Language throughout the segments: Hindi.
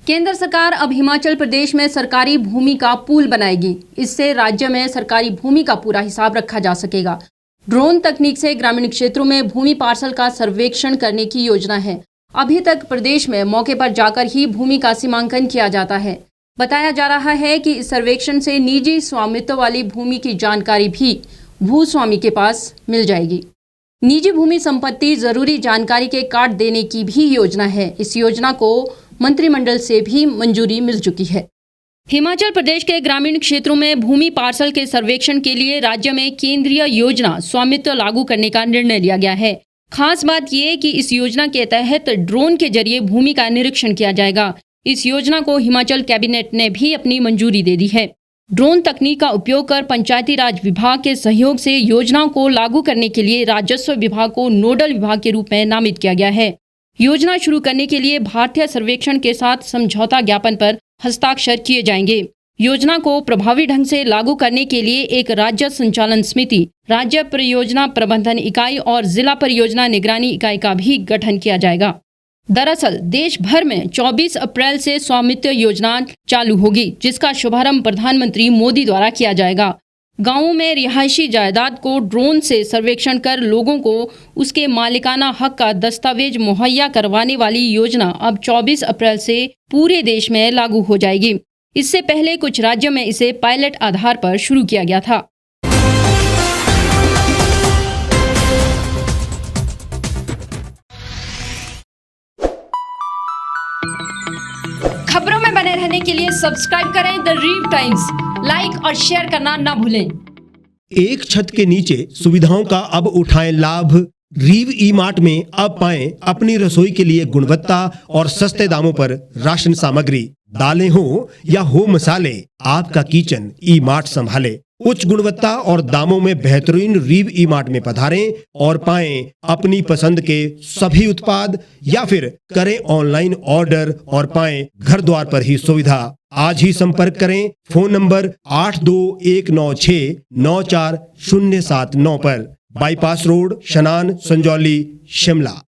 केंद्र सरकार अब हिमाचल प्रदेश में सरकारी भूमि का पूल बनाएगी। इससे राज्य में सरकारी भूमि का पूरा हिसाब रखा जा सकेगा। ड्रोन तकनीक से ग्रामीण क्षेत्रों में भूमि पार्सल का सर्वेक्षण करने की योजना है। अभी तक प्रदेश में मौके पर जाकर ही भूमि का सीमांकन किया जाता है। बताया जा रहा है कि इस सर्वेक्षण से निजी स्वामित्व वाली भूमि की जानकारी भी भूस्वामी के पास मिल जाएगी। निजी भूमि संपत्ति जरूरी जानकारी के कार्ड देने की भी योजना है। इस योजना को मंत्रिमंडल से भी मंजूरी मिल चुकी है। हिमाचल प्रदेश के ग्रामीण क्षेत्रों में भूमि पार्सल के सर्वेक्षण के लिए राज्य में केंद्रीय योजना स्वामित्व लागू करने का निर्णय लिया गया है। खास बात यह कि इस योजना के तहत ड्रोन के जरिए भूमि का निरीक्षण किया जाएगा। इस योजना को हिमाचल कैबिनेट ने भी अपनी मंजूरी दे दी है। ड्रोन तकनीक का उपयोग कर पंचायती राज विभाग के सहयोग से योजनाओं को लागू करने के लिए राजस्व विभाग को नोडल विभाग के रूप में नामित किया गया है। योजना शुरू करने के लिए भारतीय सर्वेक्षण के साथ समझौता ज्ञापन पर हस्ताक्षर किए जाएंगे। योजना को प्रभावी ढंग से लागू करने के लिए एक राज्य संचालन समिति, राज्य परियोजना प्रबंधन इकाई और जिला परियोजना निगरानी इकाई का भी गठन किया जाएगा। दरअसल देश भर में 24 अप्रैल से स्वामित्व योजना चालू होगी, जिसका शुभारंभ प्रधानमंत्री मोदी द्वारा किया जाएगा। गांवों में रिहायशी जायदाद को ड्रोन से सर्वेक्षण कर लोगों को उसके मालिकाना हक का दस्तावेज मुहैया करवाने वाली योजना अब 24 अप्रैल से पूरे देश में लागू हो जाएगी। इससे पहले कुछ राज्यों में इसे पायलट आधार पर शुरू किया गया था। खबरों में बने रहने के लिए सब्सक्राइब करें द रीव टाइम्स, लाइक और शेयर करना ना भूलें। एक छत के नीचे सुविधाओं का अब उठाएं लाभ। रीव ई मार्ट में अब पाएं अपनी रसोई के लिए गुणवत्ता और सस्ते दामों पर राशन सामग्री। दालें हो या हो मसाले, आपका किचन ई मार्ट संभाले। उच्च गुणवत्ता और दामों में बेहतरीन रीव ई मार्ट में पधारें और पाएं अपनी पसंद के सभी उत्पाद, या फिर करें ऑनलाइन ऑर्डर और पाएं घर द्वार पर ही सुविधा। आज ही संपर्क करें फोन नंबर 8219694079 पर, बाईपास रोड, शनान, संजौली, शिमला।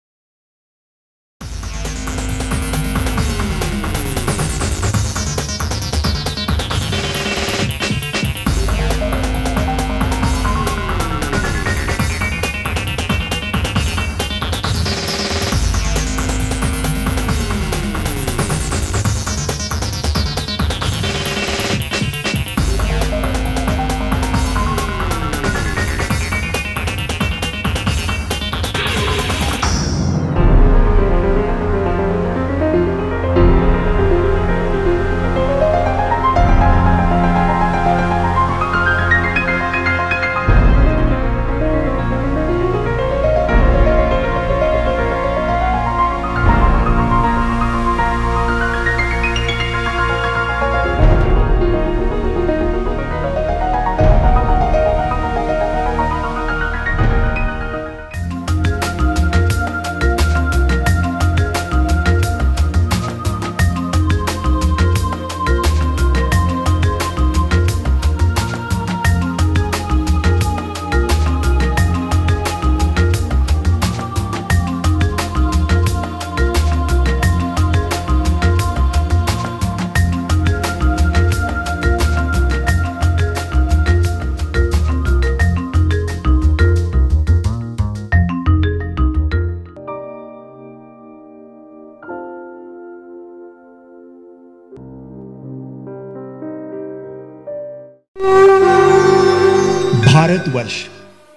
भारतवर्ष,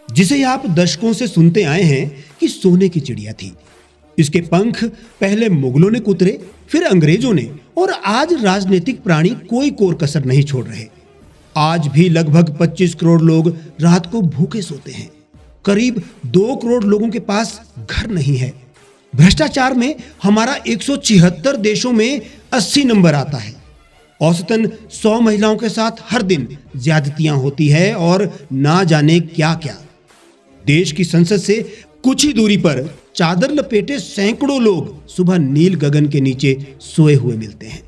जिसे आप दशकों से सुनते आए हैं कि सोने की चिड़िया थी। इसके पंख पहले मुगलों ने कुतरे, फिर अंग्रेजों ने, और आज राजनीतिक प्राणी कोई कोर कसर नहीं छोड़ रहे। आज भी लगभग 25 करोड़ लोग रात को भूखे सोते हैं। करीब 2 करोड़ लोगों के पास घर नहीं है। भ्रष्टाचार में हमारा 176 देशों में 80 नंबर आता है। औसतन 100 महिलाओं के साथ हर दिन ज्यादतियां होती है और ना जाने क्या क्या। देश की संसद से कुछ ही दूरी पर चादर लपेटे सैकड़ों लोग सुबह नील गगन के नीचे सोए हुए मिलते हैं।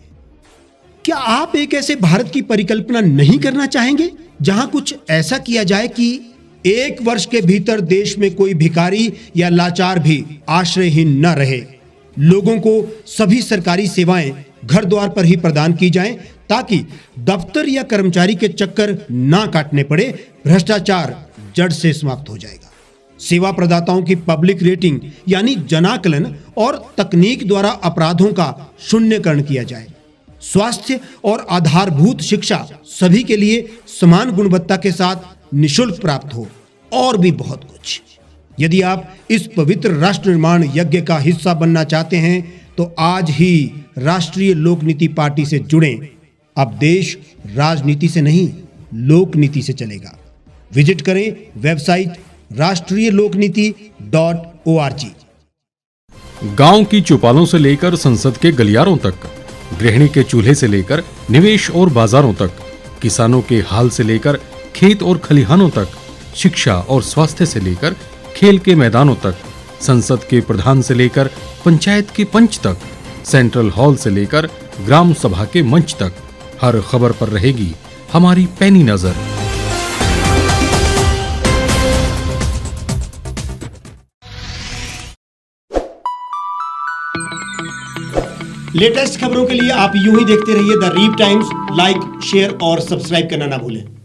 क्या आप एक ऐसे भारत की परिकल्पना नहीं करना चाहेंगे जहां कुछ ऐसा किया जाए कि 1 वर्ष के भीतर देश में कोई भिखारी या लाचार भी आश्रयहीन न रहे, लोगों को सभी सरकारी सेवाएं घर द्वार पर ही प्रदान की जाएं, ताकि दफ्तर या कर्मचारी के चक्कर ना काटने पड़े। भ्रष्टाचार जड़ से समाप्त हो जाएगा। सेवा प्रदाताओं की पब्लिक रेटिंग यानी जनाकलन और तकनीक द्वारा अपराधों का शून्यकरण किया जाए। स्वास्थ्य और आधारभूत शिक्षा सभी के लिए समान गुणवत्ता के साथ निशुल्क प्राप्त हो, और भी बहुत कुछ। यदि आप इस पवित्र राष्ट्र निर्माण यज्ञ का हिस्सा बनना चाहते हैं तो आज ही राष्ट्रीय लोक नीति पार्टी से जुड़ें। अब देश राजनीति से नहीं, लोक नीति से चलेगा। विजिट करें वेबसाइट rashtriyalokniti.org। गांव की चौपालों से लेकर संसद के गलियारों तक, गृहिणी के चूल्हे से लेकर निवेश और बाजारों तक, किसानों के हाल से लेकर खेत और खलिहानों तक, शिक्षा और स्वास्थ्य से लेकर खेल के मैदानों तक, संसद के प्रधान से लेकर पंचायत के पंच तक, सेंट्रल हॉल से लेकर ग्राम सभा के मंच तक, हर खबर पर रहेगी हमारी पैनी नजर। लेटेस्ट खबरों के लिए आप यूं ही देखते रहिए the Reap Times. Like, share और सब्सक्राइब करना ना भूलें।